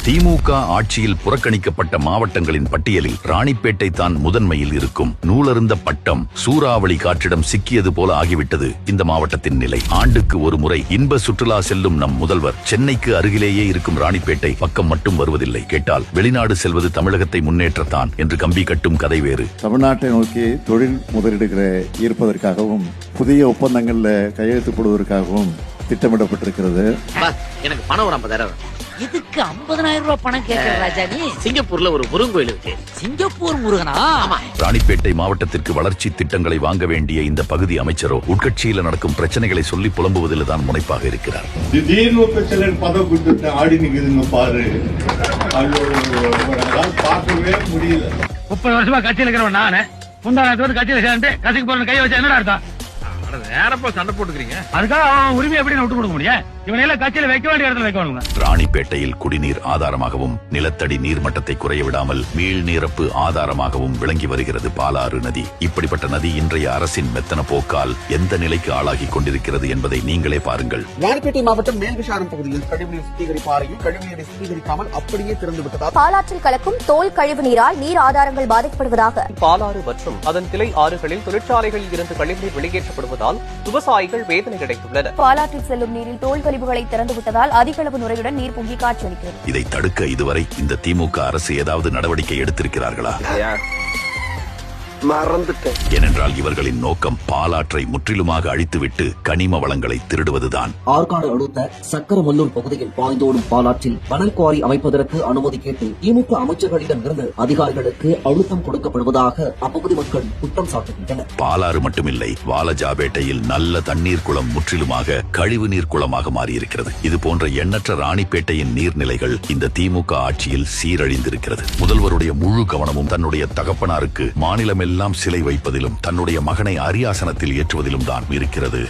திமுக ஆட்சியில் புறக்கணிக்கப்பட்ட மாவட்டங்களின் பட்டியலில் ராணிப்பேட்டை தான் முதன்மையில் இருக்கும். நூலருந்த பட்டம் சூறாவளி காற்றிடம் சிக்கியது போல ஆகிவிட்டது இந்த மாவட்டத்தின் நிலை. ஆண்டுக்கு ஒரு முறை இன்ப சுற்றுலா செல்லும் நம் முதல்வர் சென்னைக்கு அருகிலேயே இருக்கும் ராணிப்பேட்டை பக்கம் மட்டும் வருவதில்லை. கேட்டால் வெளிநாடு செல்வது தமிழகத்தை முன்னேற்றத்தான் என்று கம்பி கட்டும் கதை வேறு. தமிழ்நாட்டை நோக்கி தொழில் முதலீடுகளை ஈர்ப்பதற்காகவும் புதிய ஒப்பந்தங்கள்ல கையெழுத்து போடுவதற்காகவும் திட்டமிடப்பட்டிருக்கிறது. எனக்கு பணம் ஒரு 50,000. இதுக்கு 50,000 ரூபாய் பணம் கேட்கிற ராஜா நீ? சிங்கப்பூர்ல ஒரு முருகன் கோயில் இருக்கு. சிங்கப்பூர் முருகனா? ராணிப்பேட்டை மாவட்டத்திற்கு வளர்ச்சி திட்டங்களை வாங்க வேண்டிய இந்த பகுதி அமைச்சரோ உட்கட்சியில் நடக்கும் பிரச்சனைகளை சொல்லி புலம்புவதில் தான் முனைப்பாக இருக்கிறார். திடீர்னு பிரச்சனை பதவி கொடுத்து ஆடி நிக்குதுங்க பாரு, பார்க்கவே முடியல. 30 வருஷமா கட்சியில் இருக்கிறவன் நானு. முந்தானத்தோடு கட்சியில சேர்ந்து கட்சிக்கு போற கையை வச்சா என்னடா அர்த்தம்? நேரப்பா சண்டை போட்டுக்கிறீங்க. அதுக்காக அவன் உரிமை எப்படி விட்டு கொடுக்க முடியும்? இவனையெல்லாம் கட்சியில வைக்க வேண்டிய இடத்துல வைக்க வேணும். ராணிப்பேட்டையில் குடிநீர் ஆதாரமாகவும் நிலத்தடி நீர்மட்டத்தை குறைய விடாமல் மீள் நீரப்பு ஆதாரமாகவும் விளங்கி வருகிறது பாலாறு நதி. இப்படிப்பட்ட நதி இன்றைய அரசின் மெத்தன போக்கால் எந்த நிலைக்கு ஆளாகி கொண்டிருக்கிறது என்பதை நீங்களே பாருங்கள். ராணிப்பேட்டை மாவட்டம் மேல்விசாரம் பகுதியில் கழிவுநீர் சுத்திகரிப்பு ஆலையில் கழிவுநீரை சுத்திகரிக்காமல் அப்படியே திறந்து விட்டதால் பாலாற்றில் கலக்கும் தோல் கழிவு நீரால் நீர் ஆதாரங்கள் பாதிக்கப்படுவதாக பாலாறு மற்றும் அதன் கிளை ஆறுகளில் தொழிற்சாலைகளில் இருந்து கழிவுநீர் வெளியேற்றப்படுவதால் விவசாயிகள் வேதனை கிடைத்துள்ளனர். பாலாற்றில் செல்லும் நீரில் தோல் கழிவுகளை திறந்துவிட்டதால் அதிக அளவு நுரையுடன் நீர் பொங்கி காட்சியளிக்கிறது. இதை தடுக்க இதுவரை இந்த திமுக அரசு ஏதாவது நடவடிக்கை எடுத்திருக்கிறார்களா? மறந்துட்டேன். ஏனென்றால் இவர்களின் நோக்கம் பாலாற்றை முற்றிலுமாக அழித்துவிட்டு கனிம வளங்களை திருடுவதுதான். ஆற்காடு அடுத்த சக்கரமல்லூர் பகுதியில் பாய்ந்தோடும் பாலாற்றில் மணல் குவாரி அமைப்பதற்கு அனுமதி கேட்டு திமுக அமைச்சர்களிடம் இருந்து அதிகாரிகளுக்கு அழுத்தம் கொடுக்கப்படுவதாக அப்பகுதி மக்கள் குற்றம் சாட்டுகின்றனர். பாலாறு மட்டுமில்லை, வாலஜாபேட்டையில் நல்ல தண்ணீர் குளம் முற்றிலுமாக கழிவு நீர் குளமாக மாறியிருக்கிறது. இது போன்ற எண்ணற்ற ராணிப்பேட்டையின் நீர்நிலைகள் இந்த திமுக ஆட்சியில் சீரழிந்திருக்கிறது. முதல்வருடைய முழு கவனமும் தன்னுடைய தகப்பனாருக்கு மாநிலம் எல்லாம் சிலை வைப்பதிலும் தன்னுடைய மகனை அரியாசனத்தில் ஏற்றுவதிலும் தான் இருக்கிறது.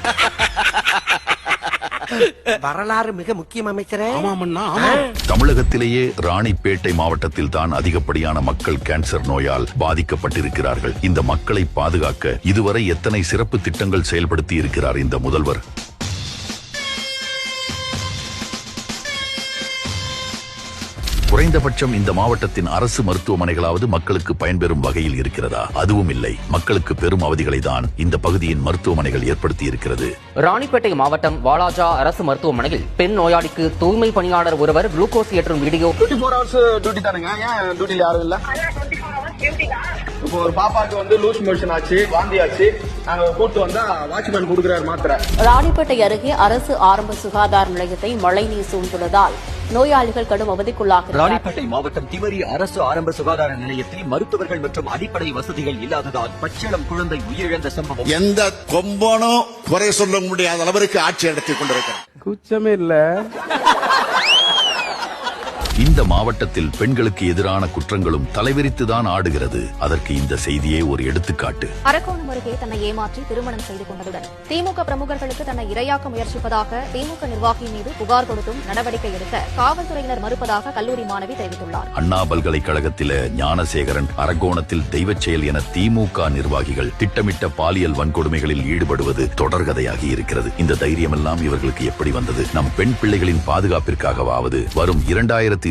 வரலாறு மிக முக்கியம் அமைச்சரே. தமிழகத்திலேயே ராணிப்பேட்டை மாவட்டத்தில் தான் அதிகப்படியான மக்கள் கேன்சர் நோயால் பாதிக்கப்பட்டிருக்கிறார்கள். இந்த மக்களை பாதுகாக்க இதுவரை எத்தனை சிறப்பு திட்டங்கள் செயல்படுத்தி இருக்கிறார் இந்த முதல்வர்? குறைந்தபட்சம் இந்த மாவட்டத்தின் அரசு மருத்துவமனைகளாவது மக்களுக்கு பயன்பெறும் வகையில் இருக்கிறதா? அதுவும் இல்லை. மக்களுக்கு பெரும் அவதிகளை தான் இந்த பகுதியின் மருத்துவமனைகள் ஏற்படுத்தி இருக்கிறது. ராணிப்பேட்டை மாவட்டம் வாலாஜா அரசு மருத்துவமனையில் பெண் நோயாளிக்கு தூய்மை பணியாளர் ஒருவர் குளுக்கோஸ் ஏற்றும் வீடியோ. 24 ஹவர்ஸ் டியூட்டி தானுங்க. ஏன் டியூட்டில யாரும் இல்ல? இப்போ ஒரு பாப்பாக்கு லூஸ் மோஷன் ஆச்சு, வாந்தி ஆச்சு, நாங்க கூட்டு வந்தா வாட்ச்மேன் கொடுக்கிறாரு மாத்திரை. ராணிப்பேட்டை அருகே அரசு ஆரம்ப சுகாதார நிலையத்தை மழைநீர் சூழ்ந்துள்ளதால் நோயாளிகள் கடும் அவதிக்குள்ளாகிறார்கள். ராணிப்பேட்டை மாவட்டம் திமரி அரசு ஆரம்ப சுகாதார நிலையத்தில் மருத்துவர்கள் மற்றும் அடிப்படை வசதிகள் இல்லாததால் பச்சிளம் குழந்தை உயிரிழந்த சம்பவம் எந்த கொம்பனும் குறை சொல்ல முடியாத அளவிற்கு ஆட்சி நடத்திக் கொண்டிருக்கிறார். குச்சமே இல்ல. இந்த மாவட்டத்தில் பெண்களுக்கு எதிரான குற்றங்களும் தலைவிரித்துதான் ஆடுகிறது. அதற்கு இந்த செய்தியே ஒரு எடுத்துக்காட்டு. அரக்கோணம் அருகே தன்னை ஏமாற்றி திருமணம் செய்து கொண்டதுடன் திமுக பிரமுகர்களுக்கு தன்னை இரையாக்க முயற்சிப்பதாக திமுக நிர்வாகி மீது புகார் கொடுத்தும் நடவடிக்கை எடுக்க காவல்துறையினர் மறுப்பதாக கல்லூரி மாணவி தெரிவித்துள்ளார். அண்ணா பல்கலைக்கழகத்தில ஞானசேகரன், அரக்கோணத்தில் தெய்வச் செயல் என திமுக நிர்வாகிகள் திட்டமிட்ட பாலியல் வன்கொடுமைகளில் ஈடுபடுவது தொடர்கதையாகி இருக்கிறது. இந்த தைரியமெல்லாம் இவர்களுக்கு எப்படி வந்தது? நம் பெண் பிள்ளைகளின் பாதுகாப்பிற்காகவாவது வரும் 2026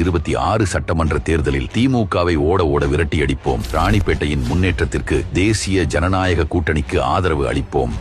சட்டமன்ற தேர்தலில் திமுகவை ஓட ஓட விரட்டி அடிப்போம். ராணிப்பேட்டையின் முன்னேற்றத்திற்கு தேசிய ஜனநாயக கூட்டணிக்கு ஆதரவு அளிப்போம்.